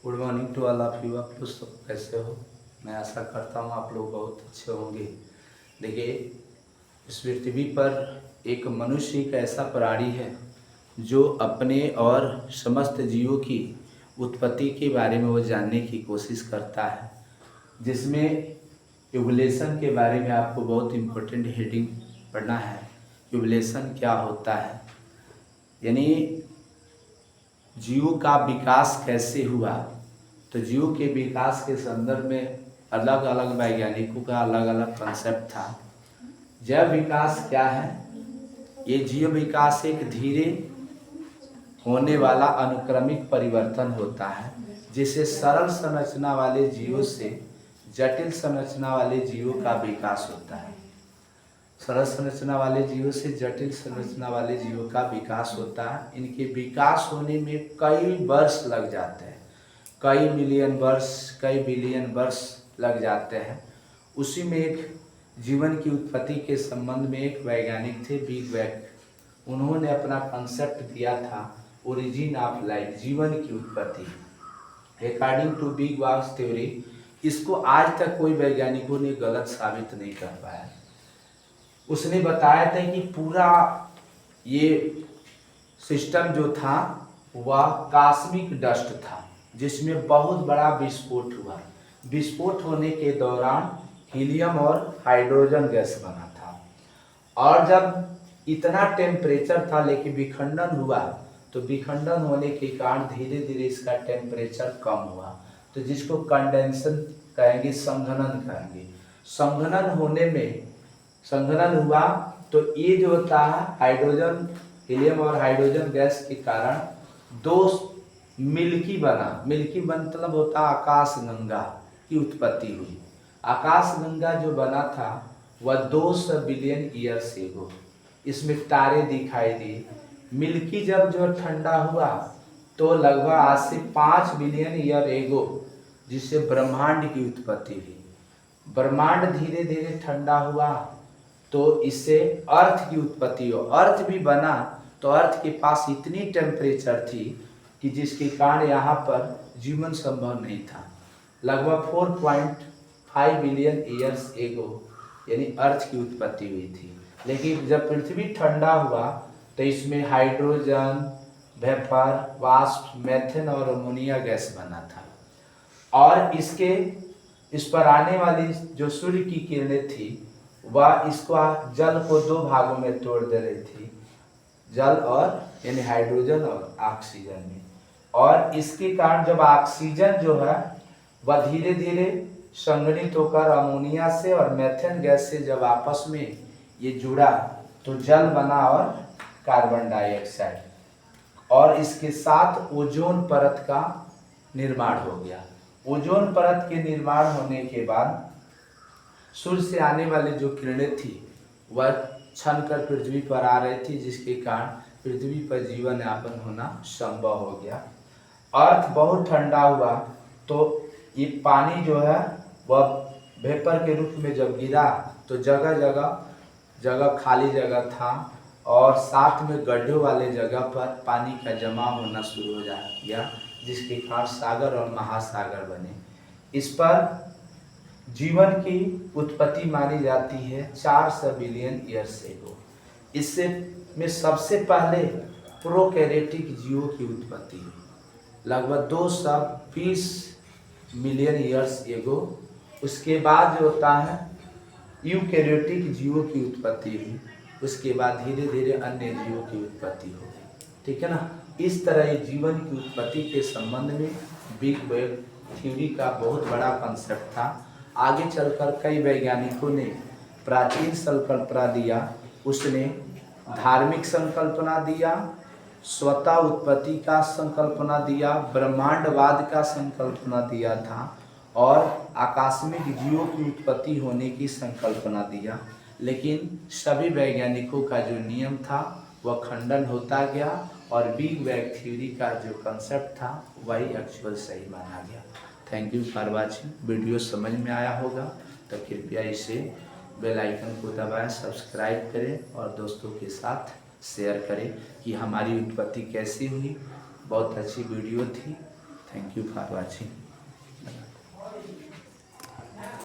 Good morning to all of you. आप लोग सब कैसे हो? मैं आशा करता हूँ आप लोग बहुत अच्छे होंगे। देखिए, इस पृथ्वी पर एक मनुष्य एक ऐसा प्राणी है जो अपने और समस्त जीवों की उत्पत्ति के बारे में वो जानने की कोशिश करता है, जिसमें इवोल्यूशन के बारे में आपको बहुत इम्पोर्टेंट हेडिंग पढ़ना है। इवोल्यूशन क्या होता है, यानी जीव का विकास कैसे हुआ। तो जीव के विकास के संदर्भ में अलग अलग वैज्ञानिकों का अलग अलग कंसेप्ट था। जैव विकास क्या है? ये जीव विकास एक धीरे होने वाला अनुक्रमिक परिवर्तन होता है, जिसे सरल संरचना वाले जीवों से जटिल संरचना वाले जीवों का विकास होता है। सरल संरचना वाले जीवों से जटिल संरचना वाले जीवों का विकास होता है। इनके विकास होने में कई वर्ष लग जाते हैं, कई मिलियन वर्ष, कई बिलियन वर्ष लग जाते हैं। उसी में एक जीवन की उत्पत्ति के संबंध में एक वैज्ञानिक थे, बिग बैंग। उन्होंने अपना कंसेप्ट दिया था ओरिजिन ऑफ लाइफ, जीवन की उत्पत्ति। According to big bang theory, इसको आज तक कोई वैज्ञानिकों ने गलत साबित नहीं कर पाया। उसने बताया था कि पूरा ये सिस्टम जो था वह कॉस्मिक डस्ट था, जिसमें बहुत बड़ा विस्फोट हुआ। विस्फोट होने के दौरान हीलियम और हाइड्रोजन गैस बना था, और जब इतना टेम्परेचर था लेकिन विखंडन हुआ, तो विखंडन होने के कारण धीरे धीरे इसका टेम्परेचर कम हुआ, तो जिसको कंडेंसन कहेंगे, संघनन कहेंगे। संघनन होने में संघनन हुआ तो ये जो होता है हाइड्रोजन, हीलियम और हाइड्रोजन गैस के कारण दो मिल्की बना। मिल्की मतलब होता आकाश गंगा की उत्पत्ति हुई। आकाश गंगा जो बना था वह 200 बिलियन ईयर्स एगो, इसमें तारे दिखाई दिए। मिल्की जब जो ठंडा हुआ तो लगभग आज से 5 बिलियन ईयर एगो, जिससे ब्रह्मांड की उत्पत्ति हुई। ब्रह्मांड धीरे धीरे ठंडा हुआ तो इससे अर्थ की उत्पत्ति हो। अर्थ भी बना तो अर्थ के पास इतनी टेम्परेचर थी कि जिसके कारण यहाँ पर जीवन संभव नहीं था। लगभग 4.5 बिलियन ईयर्स एगो यानी अर्थ की उत्पत्ति हुई थी। लेकिन जब पृथ्वी ठंडा हुआ तो इसमें हाइड्रोजन, वेपर, वाष्प, मेथेन और अमोनिया गैस बना था। और इस पर आने वाली जो सूर्य की किरणें थी वह इसको जल को दो भागों में तोड़ दे रही थी, जल और यानी हाइड्रोजन और ऑक्सीजन में। और इसके कारण जब ऑक्सीजन जो है वह धीरे धीरे संघनित होकर अमोनिया से और मेथेन गैस से जब आपस में ये जुड़ा तो जल बना और कार्बन डाइऑक्साइड, और इसके साथ ओजोन परत का निर्माण हो गया। ओजोन परत के निर्माण होने के बाद सूर्य से आने वाली जो किरणें थी वह छन कर पृथ्वी पर आ रही थी, जिसके कारण पृथ्वी पर जीवन यापन होना संभव हो गया। अर्थ बहुत ठंडा हुआ तो ये पानी जो है वह वेपर के रूप में जब गिरा तो जगह जगह खाली जगह था, और साथ में गड्ढों वाले जगह पर पानी का जमा होना शुरू हो गया, जिसके कारण सागर और महासागर बने। इस पर जीवन की उत्पत्ति मानी जाती है 400 बिलियन ईयर्स एगो। इससे में सबसे पहले प्रोकैरियोटिक जीवों की उत्पत्ति हुई लगभग 220 मिलियन ईयर्स एगो। उसके बाद जो होता है यूकैरियोटिक जीवों की उत्पत्ति हुई। उसके बाद धीरे धीरे अन्य जीवों की उत्पत्ति हो गई। ठीक है ना। इस तरह जीवन की उत्पत्ति के संबंध में बिग बैंग थ्योरी का बहुत बड़ा कंसेप्ट था। आगे चलकर कई वैज्ञानिकों ने प्राचीन संकल्पना दिया, उसने धार्मिक संकल्पना दिया, स्वतः उत्पत्ति का संकल्पना दिया, ब्रह्मांडवाद का संकल्पना दिया था, और आकस्मिक जीवों की उत्पत्ति होने की संकल्पना दिया। लेकिन सभी वैज्ञानिकों का जो नियम था वह खंडन होता गया, और बिग बैंग थ्योरी का जो कंसेप्ट था वही एक्चुअल सही माना गया। Thank you for watching. Video समझ में आया होगा तो कृपया इसे बेल आइकन को दबाएं, सब्सक्राइब करें और दोस्तों के साथ शेयर करें कि हमारी उत्पत्ति कैसी हुई। बहुत अच्छी वीडियो थी। Thank you for watching.